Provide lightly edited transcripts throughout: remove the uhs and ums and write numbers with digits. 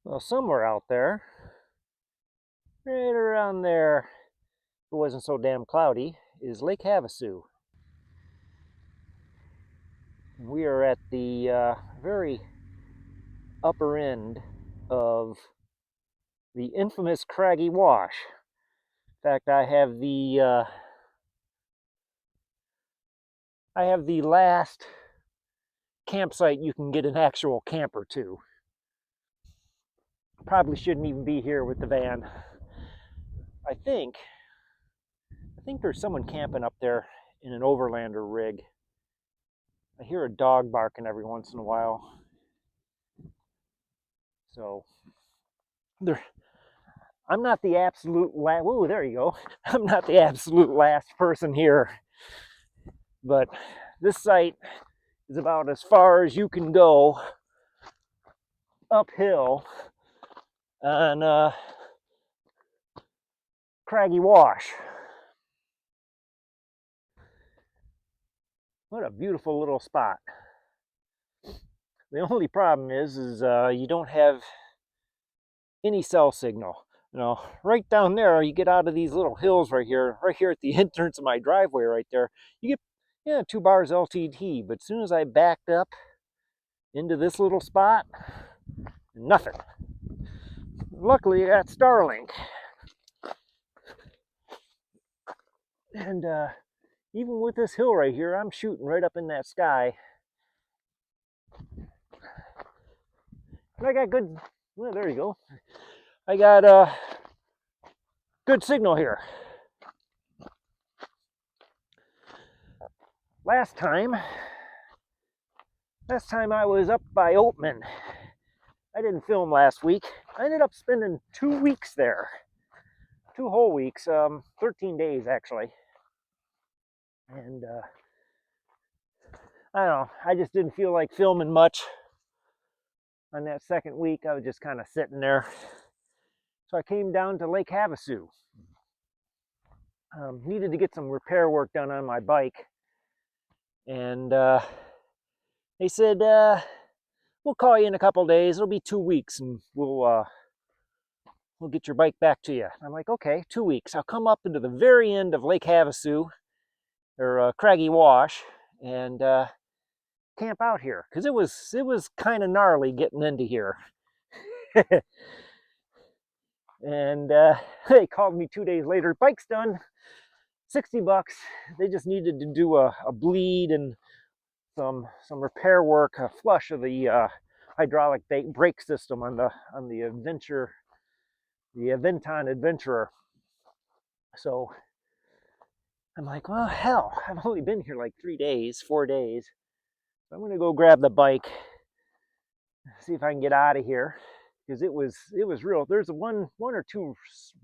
Well, somewhere out there, right around there, if it wasn't so damn cloudy, is Lake Havasu. We are at the very upper end of the infamous Craggy Wash. In fact, I have the last campsite you can get an actual camper to. Probably shouldn't even be here with the van. I think there's someone camping up there in an overlander rig. I hear a dog barking every once in a while. So there, I'm not the absolute last. Whoa, there you go. I'm not the absolute last person here, but this site is about as far as you can go uphill on Craggy Wash. What a beautiful little spot. The only problem is you don't have any cell signal. You know, right down there, you get out of these little hills right here at the entrance of my driveway right there, you get 2 bars LTT, but as soon as I backed up into this little spot, nothing. Luckily, I got Starlink. And even with this hill right here, I'm shooting right up in that sky. And I got good, well, there you go. I got good signal here. Last time I was up by Oatman. I didn't film last week. I ended up spending 2 weeks there. 2 whole weeks, 13 days actually. And I don't know, I just didn't feel like filming much on that second week. I was just kind of sitting there. So I came down to Lake Havasu. Needed to get some repair work done on my bike. And they said, we'll call you in a couple days. It'll be 2 weeks and we'll get your bike back to you. I'm like, okay, 2 weeks. I'll come up into the very end of Lake Havasu, or Craggy Wash, and camp out here, because it was kind of gnarly getting into here. And they called me 2 days later. Bike's done, $60. They just needed to do a bleed and some repair work, a flush of the hydraulic brake system on the Adventure, the Aventon Adventurer. So I'm like, well, hell, I've only been here like 3 days, 4 days. So I'm gonna go grab the bike, see if I can get out of here, because it was real. There's one or two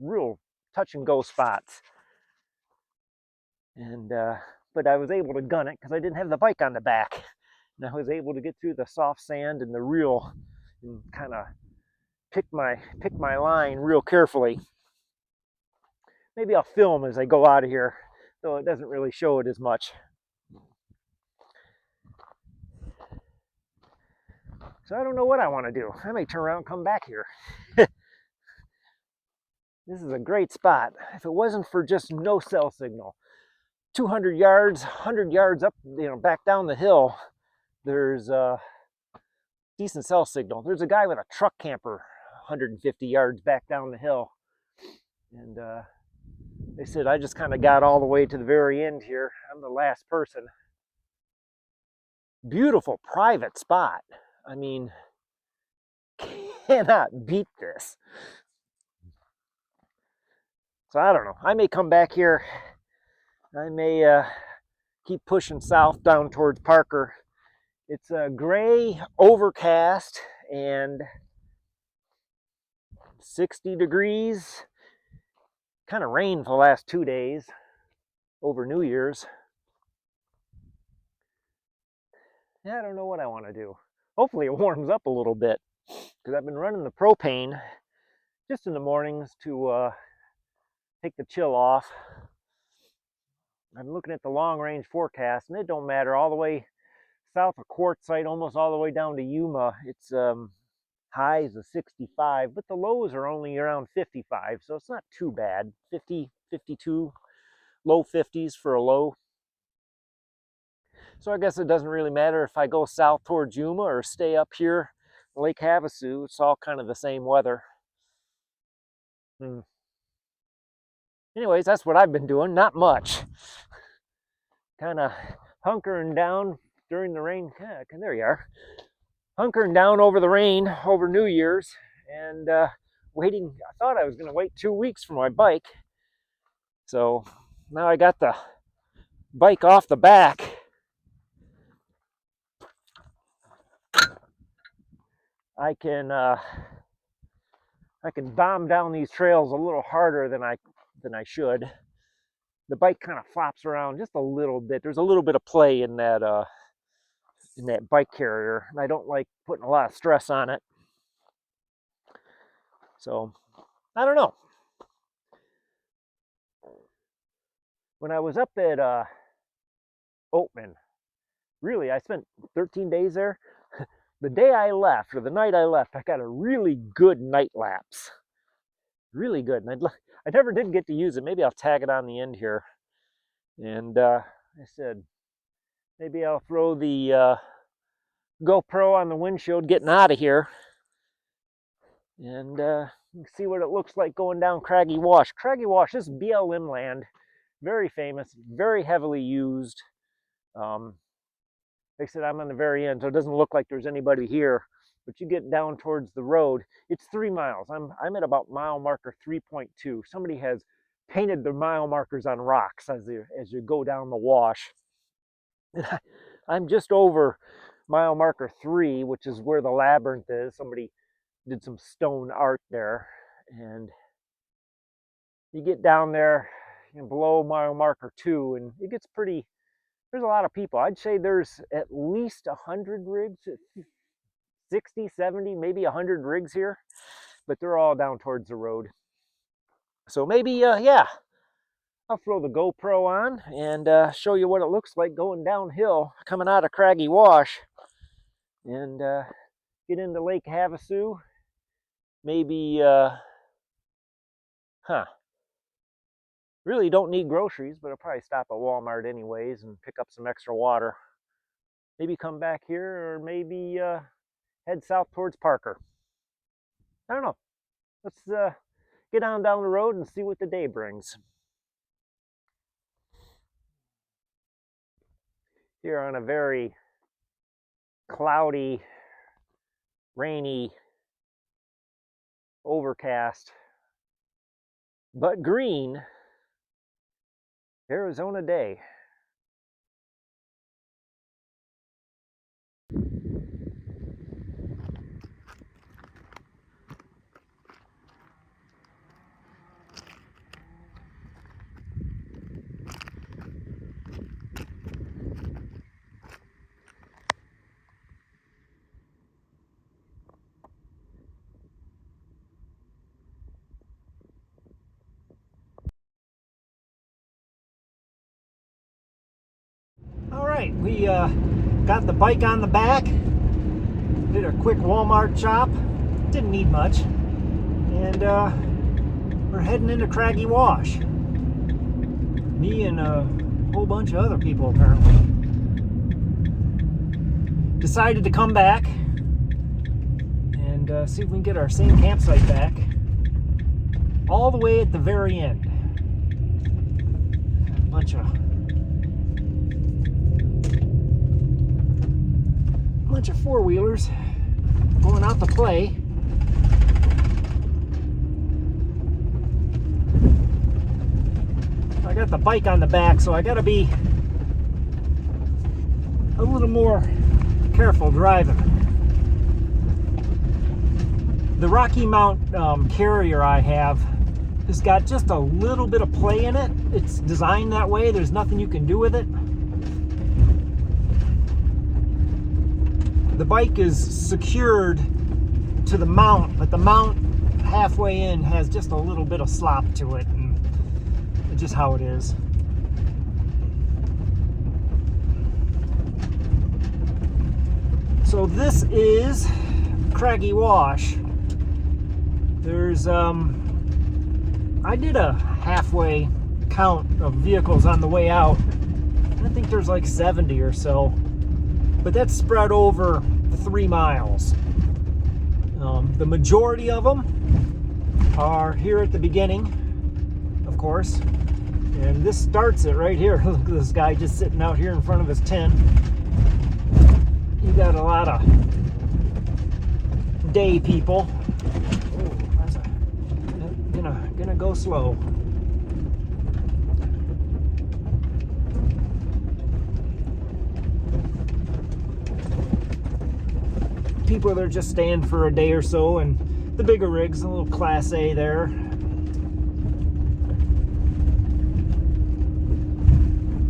real touch and go spots, and but I was able to gun it because I didn't have the bike on the back, and I was able to get through the soft sand and the reel and kind of pick my line real carefully. Maybe I'll film as I go out of here, though it doesn't really show it as much. So I don't know what I want to do. I may turn around and come back here. This is a great spot. If it wasn't for just no cell signal, 200 yards, 100 yards up, back down the hill, there's a decent cell signal. There's a guy with a truck camper 150 yards back down the hill. And they said I just kind of got all the way to the very end here. I'm the last person. Beautiful private spot. I mean, cannot beat this. So I don't know. I may come back here. I may keep pushing south down towards Parker. It's gray, overcast, and 60 degrees. Kind of rained for the last 2 days over New Year's. Yeah, I don't know what I want to do. Hopefully it warms up a little bit, because I've been running the propane just in the mornings to take the chill off. I'm looking at the long range forecast, and it don't matter all the way south of Quartzsite, almost all the way down to Yuma. It's highs of 65, but the lows are only around 55, so it's not too bad. 50, 52, low 50s for a low. So I guess it doesn't really matter if I go south towards Yuma or stay up here, Lake Havasu. It's all kind of the same weather. Anyways, that's what I've been doing. Not much. Kind of hunkering down during the rain. Yeah, there you are. Hunkering down over the rain over New Year's and waiting. I thought I was going to wait 2 weeks for my bike. So now I got the bike off the back. I can bomb down these trails a little harder than I should. The bike kind of flops around just a little bit. There's a little bit of play in that bike carrier, and I don't like putting a lot of stress on it. So I don't know. When I was up at Oatman, really, I spent 13 days there. The day I left, or the night I left, I got a really good night lapse. Really good. And I never did get to use it. Maybe I'll tag it on the end here. And I said, maybe I'll throw the GoPro on the windshield getting out of here. And see what it looks like going down Craggy Wash. Craggy Wash, this is BLM land. Very famous, very heavily used. They said I'm on the very end, so it doesn't look like there's anybody here. But you get down towards the road, it's 3 miles. I'm at about mile marker 3.2. Somebody has painted the mile markers on rocks as you go down the wash. And I'm just over mile marker 3, which is where the labyrinth is. Somebody did some stone art there, and you get down there below mile marker 2, and it gets pretty. There's a lot of people. I'd say there's at least 100 rigs, 60, 70, maybe 100 rigs here, but they're all down towards the road. So maybe, yeah, I'll throw the GoPro on and show you what it looks like going downhill, coming out of Craggy Wash, and get into Lake Havasu. Maybe, really don't need groceries, but I'll probably stop at Walmart anyways and pick up some extra water. Maybe come back here, or maybe head south towards Parker. I don't know. Let's get on down the road and see what the day brings. Here on a very cloudy, rainy, overcast, but green Arizona day. All right, we got the bike on the back, did a quick Walmart shop, didn't need much, and we're heading into Craggy Wash. Me and a whole bunch of other people apparently. Decided to come back and see if we can get our same campsite back, all the way at the very end. A bunch of four-wheelers going out to play. I got the bike on the back, so I gotta be a little more careful driving. The Rocky Mount carrier I have has got just a little bit of play in it. It's designed that way. There's nothing you can do with it. The bike is secured to the mount, but the mount halfway in has just a little bit of slop to it, and it's just how it is. So this is Craggy Wash, there's I did a halfway count of vehicles on the way out. I think there's like 70 or so, but that's spread over 3 miles. The majority of them are here at the beginning, of course, and this starts it right here. Look at this guy just sitting out here in front of his tent. You got a lot of day people. Oh, that's gonna go slow. People that are just staying for a day or so, and the bigger rigs, a little Class A there.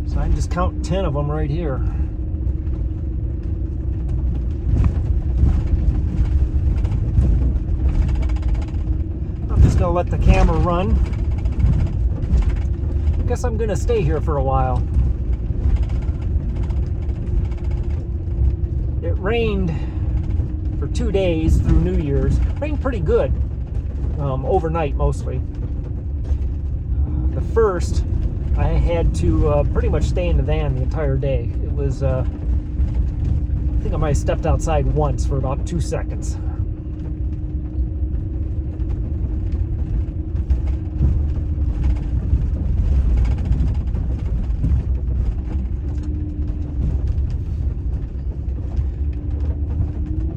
So I can just count 10 of them right here. I'm just gonna let the camera run. I guess I'm gonna stay here for a while. It rained for 2 days through New Year's. Rained pretty good, overnight mostly. The first, I had to pretty much stay in the van the entire day. It was, I think I might have stepped outside once for about 2 seconds.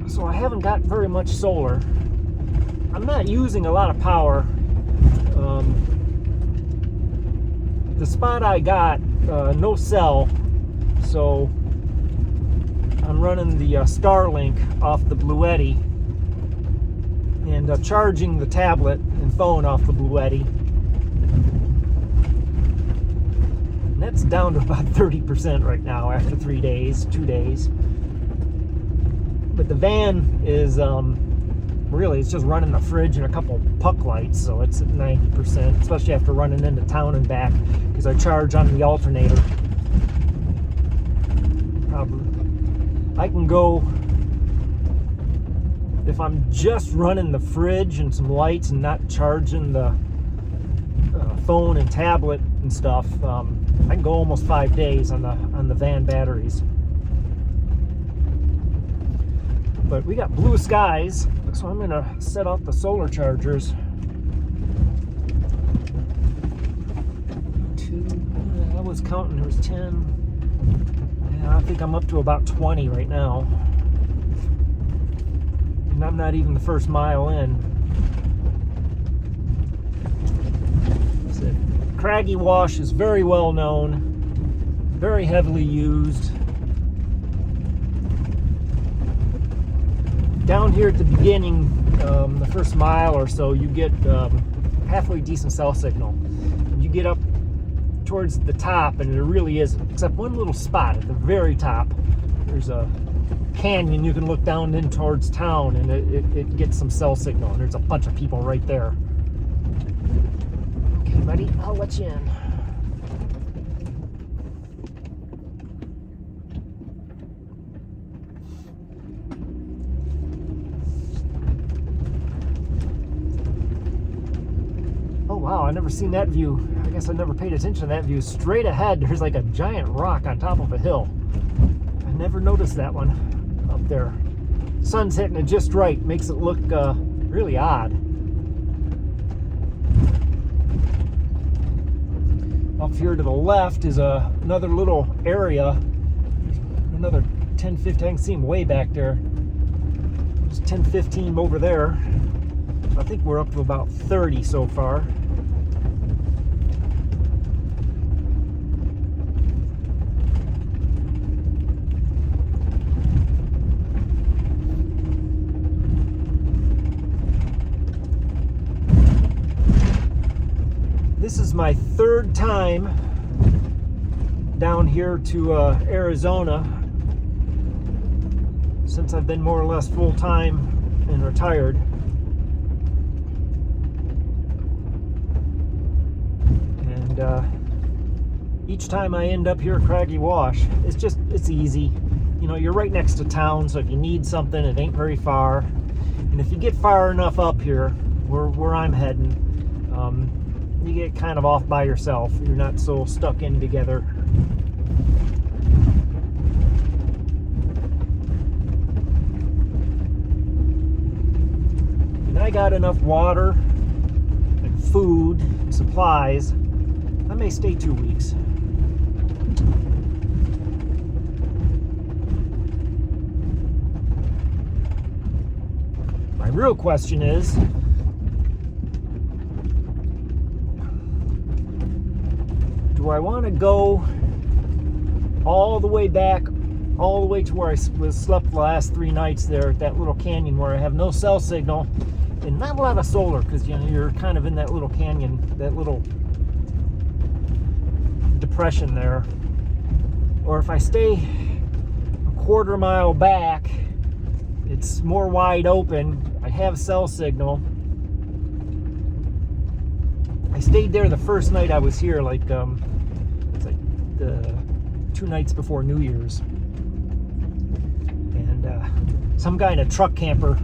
So I haven't got very much solar. I'm not using a lot of power. The spot I got, no cell, so I'm running the Starlink off the Bluetti and charging the tablet and phone off the Bluetti. And that's down to about 30% right now after 3 days, 2 days. But the van is really, it's just running the fridge and a couple puck lights, so it's at 90%, especially after running into town and back, because I charge on the alternator. Probably I can go, if I'm just running the fridge and some lights and not charging the phone and tablet and stuff, I can go almost 5 days on the van batteries. But we got blue skies, so I'm gonna set off the solar chargers. I was counting, there was 10. Yeah, I think I'm up to about 20 right now. And I'm not even the first mile in. So, Craggy Wash is very well known, very heavily used. Down here at the beginning, the first mile or so, you get halfway decent cell signal. You get up towards the top, and it really isn't, except one little spot at the very top. There's a canyon you can look down in towards town, and it gets some cell signal, and there's a bunch of people right there. Okay, buddy, I'll let you in. Wow, I never seen that view. I guess I never paid attention to that view. Straight ahead, there's like a giant rock on top of a hill. I never noticed that one up there. Sun's hitting it just right, makes it look really odd. Up here to the left is another little area. Another 10, 15, I can see them way back there. There's 10, 15 over there. I think we're up to about 30 so far. This is my 3rd time down here to Arizona since I've been more or less full-time and retired. And each time I end up here at Craggy Wash, it's easy. You know, you're right next to town, so if you need something, it ain't very far. And if you get far enough up here, where I'm heading, you get kind of off by yourself. You're not so stuck in together. And I got enough water and food and supplies. I may stay 2 weeks. My real question is, do I want to go all the way back, all the way to where I slept the last 3 nights there at that little canyon where I have no cell signal and not a lot of solar, because you know you're kind of in that little canyon, that little depression there? Or if I stay a quarter mile back, it's more wide open, I have cell signal. I stayed there the first night I was here, like it's like 2 nights before New Year's, and some guy in a truck camper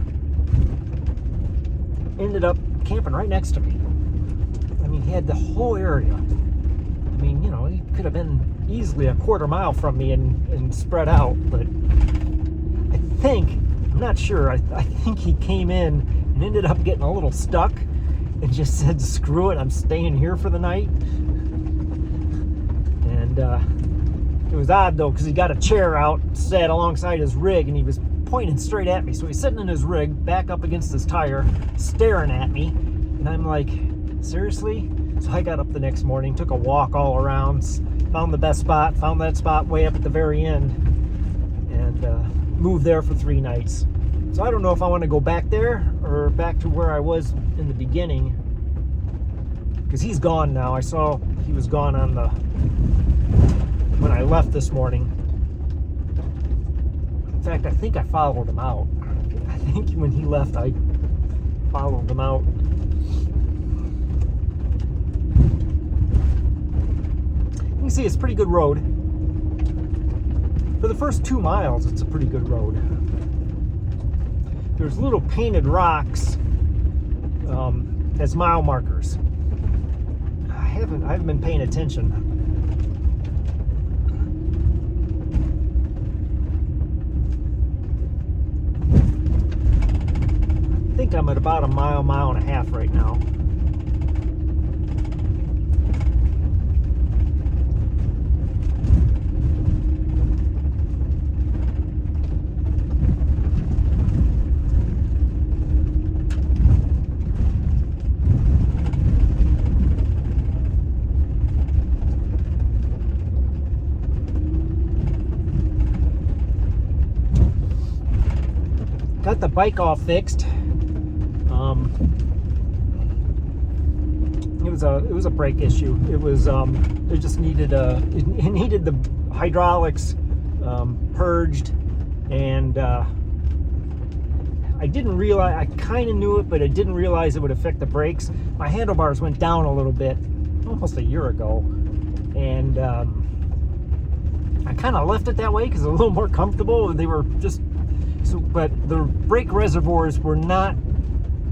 ended up camping right next to me. I mean, he had the whole area. I mean, you know, he could have been easily a quarter mile from me and spread out, but I think, I'm not sure, I think he came in and ended up getting a little stuck and just said, screw it, I'm staying here for the night. And it was odd though, because he got a chair out, sat alongside his rig, and he was pointing straight at me. So he's sitting in his rig, back up against his tire, staring at me, and I'm like, seriously? So I got up the next morning, took a walk all around, found the best spot, found that spot way up at the very end, and moved there for 3 nights. So I don't know if I want to go back there or back to where I was in the beginning, because he's gone now. I saw he was gone on when I left this morning. In fact, I think I followed him out. I think when he left, I followed him out. You can see it's a pretty good road. For the first 2 miles, it's a pretty good road. There's little painted rocks as mile markers. I haven't been paying attention. I think I'm at about a mile and a half right now. Got the bike all fixed. It was a brake issue. It was it just needed it needed the hydraulics purged, and I didn't realize, I kind of knew it, but I didn't realize it would affect the brakes. My handlebars went down a little bit almost a year ago, and I kind of left it that way because it was a little more comfortable. They were just so, but the brake reservoirs were not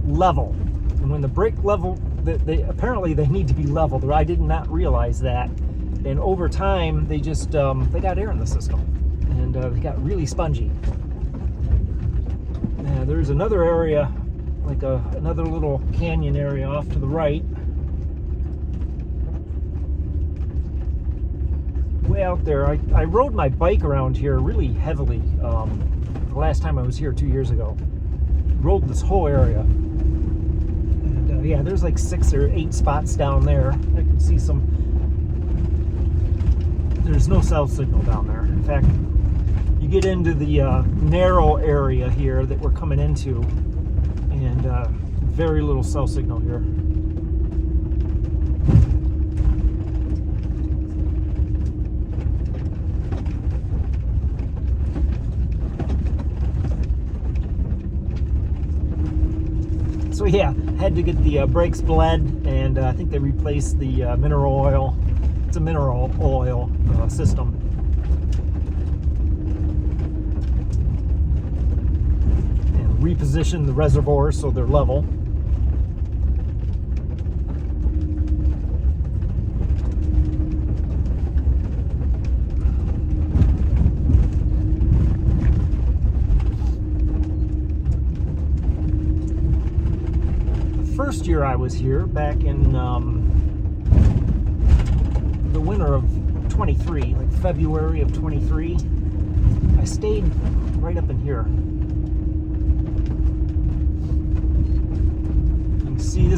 level, and when the brake level, apparently they need to be leveled. I did not realize that, and over time they just they got air in the system, and they got really spongy. There's another area, like another little canyon area off to the right, way out there. I rode my bike around here really heavily the last time I was here 2 years ago. Rode this whole area, and yeah, there's like 6 or 8 spots down there. I can see some. There's no cell signal down there. In fact, you get into the narrow area here that we're coming into, and very little cell signal here. So yeah, had to get the brakes bled, and I think they replaced the mineral oil. It's a mineral oil system. And reposition the reservoirs so they're level. The first year I was here, back in the winter of 23, like February of 23, I stayed right up in here. You can see we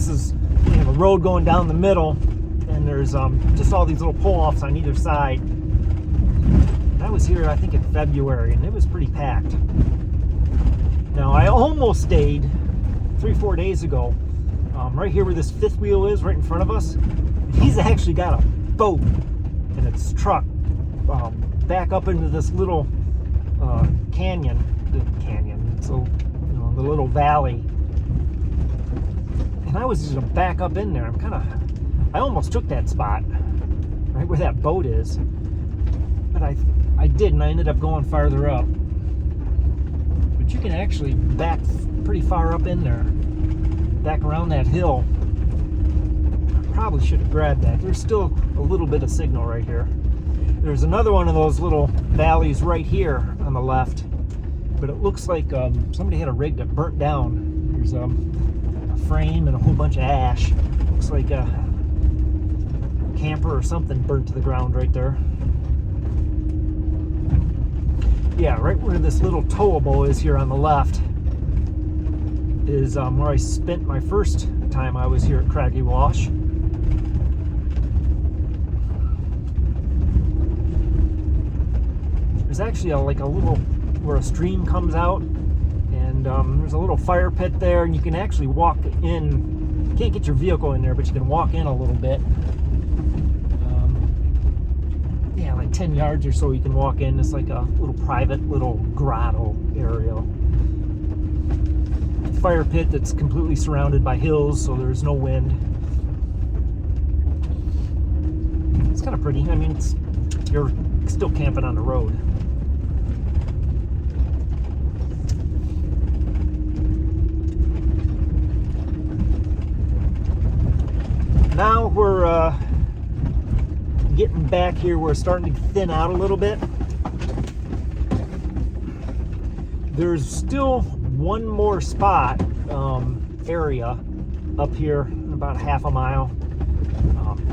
have a road going down the middle, and there's just all these little pull-offs on either side. And I was here, I think, in February, and it was pretty packed. Now, I almost stayed 3-4 days ago, right here where this fifth wheel is, right in front of us. He's actually got a boat and its truck back up into this little canyon, so the little valley. And I was just gonna back up in there. I almost took that spot right where that boat is, but I didn't. I ended up going farther up. But you can actually back pretty far up in there, back around that hill. I probably should have grabbed that. There's still a little bit of signal right here. There's another one of those little valleys right here on the left, but it looks like somebody had a rig that burnt down. There's a frame and a whole bunch of ash. Looks like a camper or something burnt to the ground right there. Yeah, right where this little towable is here on the left is where I spent my first time I was here at Craggy Wash. There's actually a little, where a stream comes out, and there's a little fire pit there, and you can actually walk in. You can't get your vehicle in there, but you can walk in a little bit. Yeah, like 10 yards or so you can walk in. It's like a little private little grotto area. Fire pit that's completely surrounded by hills, so there's no wind. It's kind of pretty. I mean, you're still camping on the road. Now we're getting back here. We're starting to thin out a little bit. There's still one more spot area up here, about half a mile.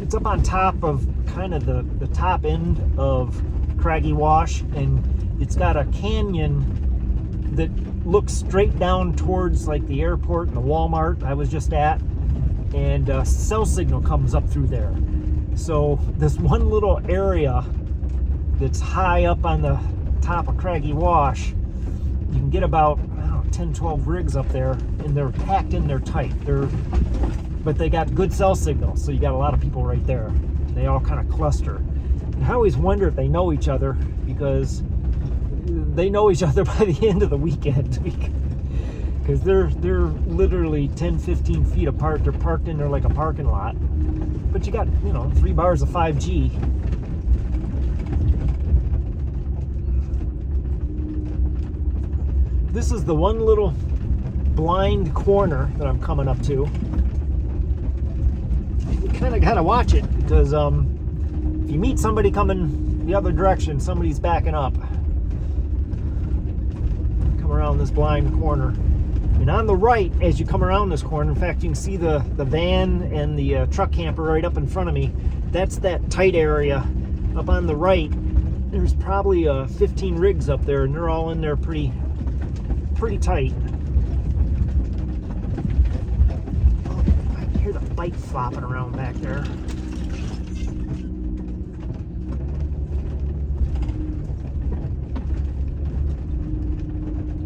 It's up on top of kind of the top end of Craggy Wash, and it's got a canyon that looks straight down towards like the airport and the Walmart I was just at, and cell signal comes up through there. So this one little area that's high up on the top of Craggy Wash, you can get about 10-12 rigs up there, and they're packed in there tight. But they got good cell signal, so you got a lot of people right there. They all kind of cluster. And I always wonder if they know each other, because they know each other by the end of the weekend, because they're literally 10-15 feet apart. They're parked in there like a parking lot, but you got 3 bars of 5G. This is the one little blind corner that I'm coming up to. You kind of got to watch it, because if you meet somebody coming the other direction, somebody's backing up. Come around this blind corner. And on the right, as you come around this corner, in fact, you can see the van and the truck camper right up in front of me. That's that tight area. Up on the right, there's probably 15 rigs up there, and they're all in there pretty tight. Oh, I can hear the bike flopping around back there.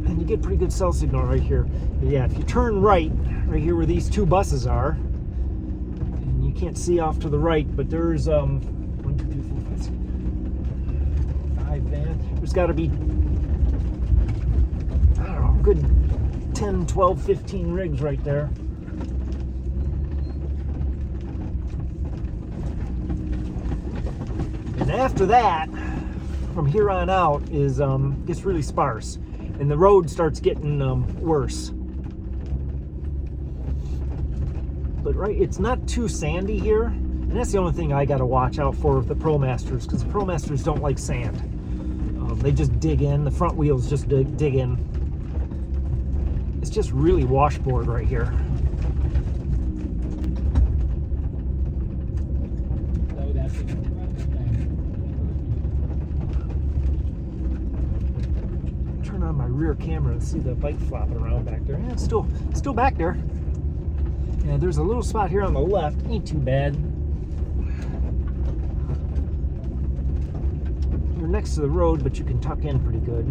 And you get pretty good cell signal right here. But yeah, if you turn right here where these two buses are, and you can't see off to the right, but there's 1, 2, 3, 4, 5, 6, 5 vans. There's got to be, good 10, 12, 15 rigs right there. And after that, from here on out, is gets really sparse. and the road starts getting worse. But it's not too sandy here, and that's the only thing I got to watch out for with the ProMasters, because the ProMasters don't like sand. They just dig in. The front wheels just dig in. It's just really washboard right here. Turn on my rear camera and see the bike flopping around back there. Yeah, it's still back there. Yeah, there's a little spot here on the left. Ain't too bad. You're next to the road, but you can tuck in pretty good.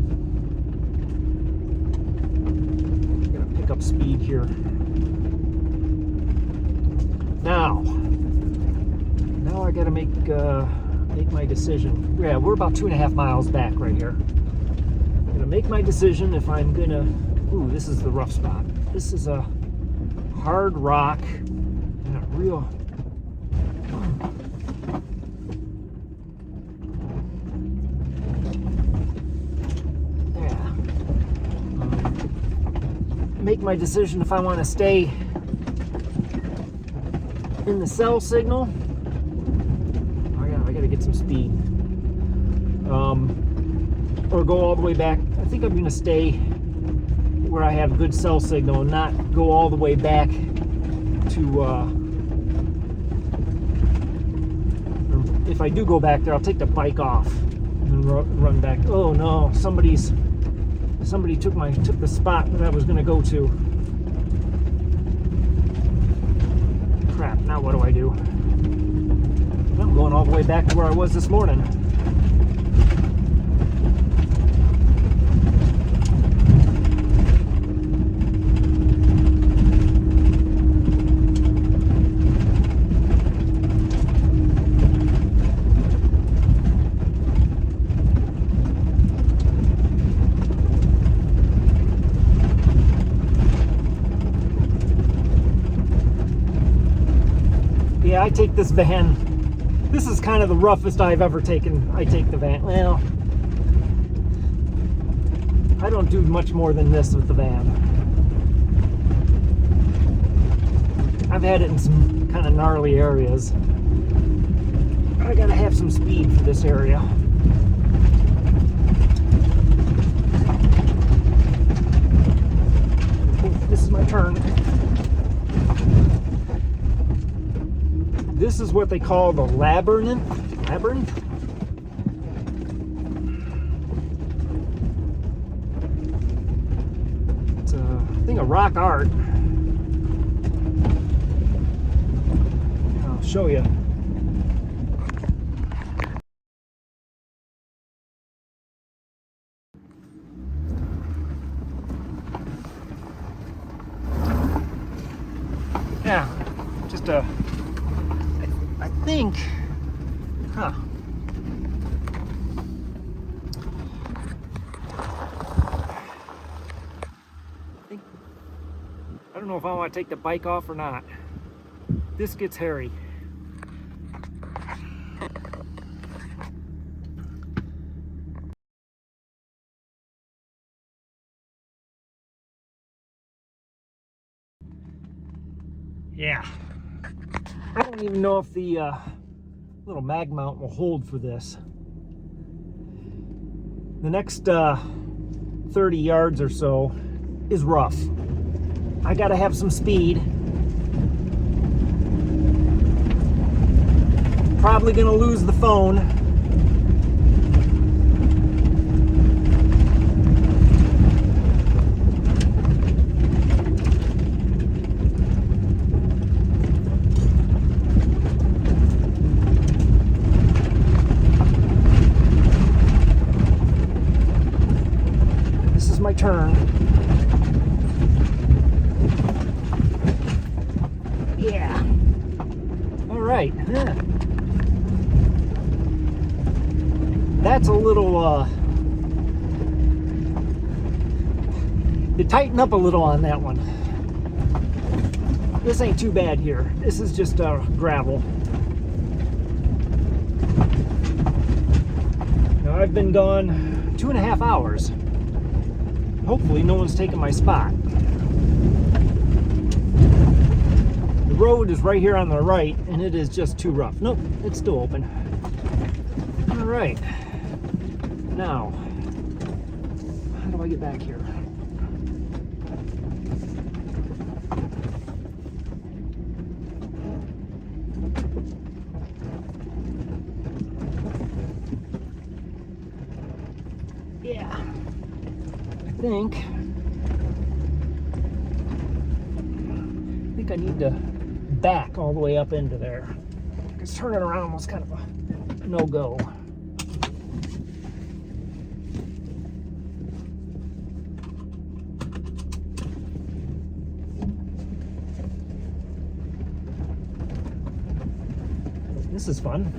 I'm gonna pick up speed here. Now I gotta make my decision. Yeah, we're about 2.5 miles back right here. I'm gonna make my decision if I'm gonna. Ooh, this is the rough spot. This is a hard rock and a real. Make my decision if I want to stay in the cell signal. I gotta get some speed, or go all the way back. I think I'm going to stay where I have good cell signal and not go all the way back to. If I do go back there, I'll take the bike off and run back. Oh no! Somebody took the spot that I was going to go to. Crap, now what do I do? I'm going all the way back to where I was this morning. I take this van. This is kind of the roughest I've ever taken. I take the van. Well, I don't do much more than this with the van. I've had it in some kind of gnarly areas. I gotta have some speed for this area. Oh, this is my turn. This is what they call the labyrinth. It's a thing of rock art. I'll show you. Yeah, just a. I think, I don't know if I want to take the bike off or not. This gets hairy. Yeah. I don't even know if the little mag mount will hold for this. The next 30 yards or so is rough. I gotta have some speed. Probably gonna lose the phone. My turn. Yeah. All right. Yeah. That's a little you tighten up a little on that one. This ain't too bad here. This is just gravel. Now I've been gone 2.5 hours. hopefully no one's taking my spot. The road is right here on the right, and it is just too rough. Nope, it's still open. All right. Now, how do I get back here? Yeah, I think I need to back all the way up into there, because turning around was kind of a no-go. This is fun.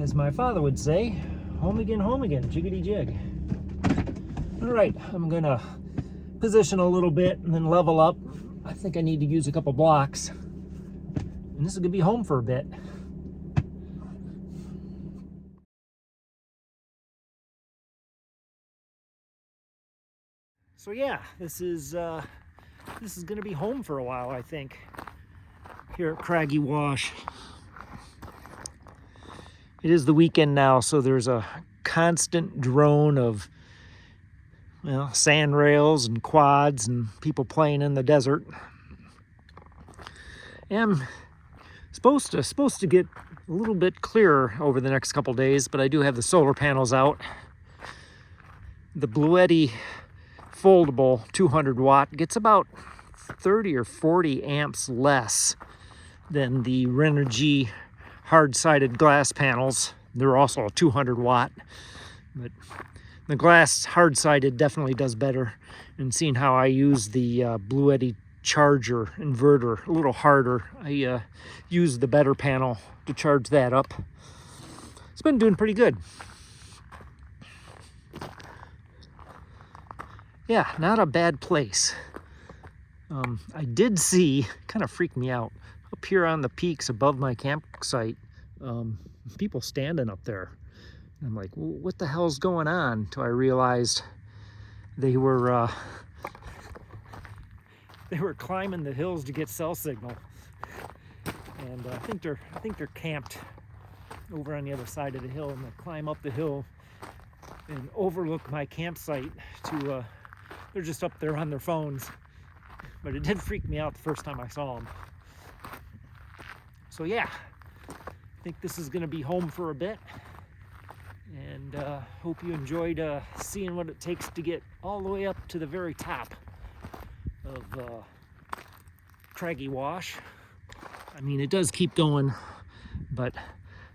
As my father would say, home again, jiggity jig. All right, I'm gonna position a little bit and then level up. I think I need to use a couple blocks. And this is gonna be home for a bit. So yeah, this is gonna be home for a while, I think, here at Craggy Wash. It is the weekend now, so there's a constant drone of, well, sand rails and quads and people playing in the desert. And I'm supposed to get a little bit clearer over the next couple days, but I do have the solar panels out. The Bluetti foldable 200 watt gets about 30 or 40 amps less than the Renogy hard-sided glass panels. They're also a 200 watt, but the glass hard-sided definitely does better. And seeing how I use the Bluetti charger inverter a little harder, I use the better panel to charge that up. It's been doing pretty good. Yeah, not a bad place. I did see, kind of freaked me out, up here on the peaks above my campsite, people standing up there. And I'm like, well, what the hell's going on? Till I realized they were climbing the hills to get cell signal, and I think they're camped over on the other side of the hill, and they climb up the hill and overlook my campsite to. They're just up there on their phones, but it did freak me out the first time I saw them. So yeah, I think this is going to be home for a bit, and hope you enjoyed seeing what it takes to get all the way up to the very top of Craggy Wash. I mean, it does keep going, but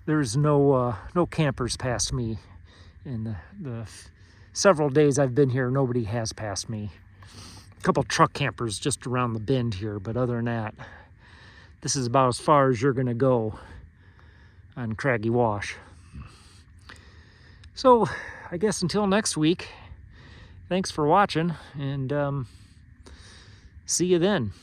there's no campers past me. In the several days I've been here, nobody has passed me. A couple truck campers just around the bend here, but other than that, this is about as far as you're gonna go on Craggy Wash. So I guess until next week, thanks for watching, and see you then.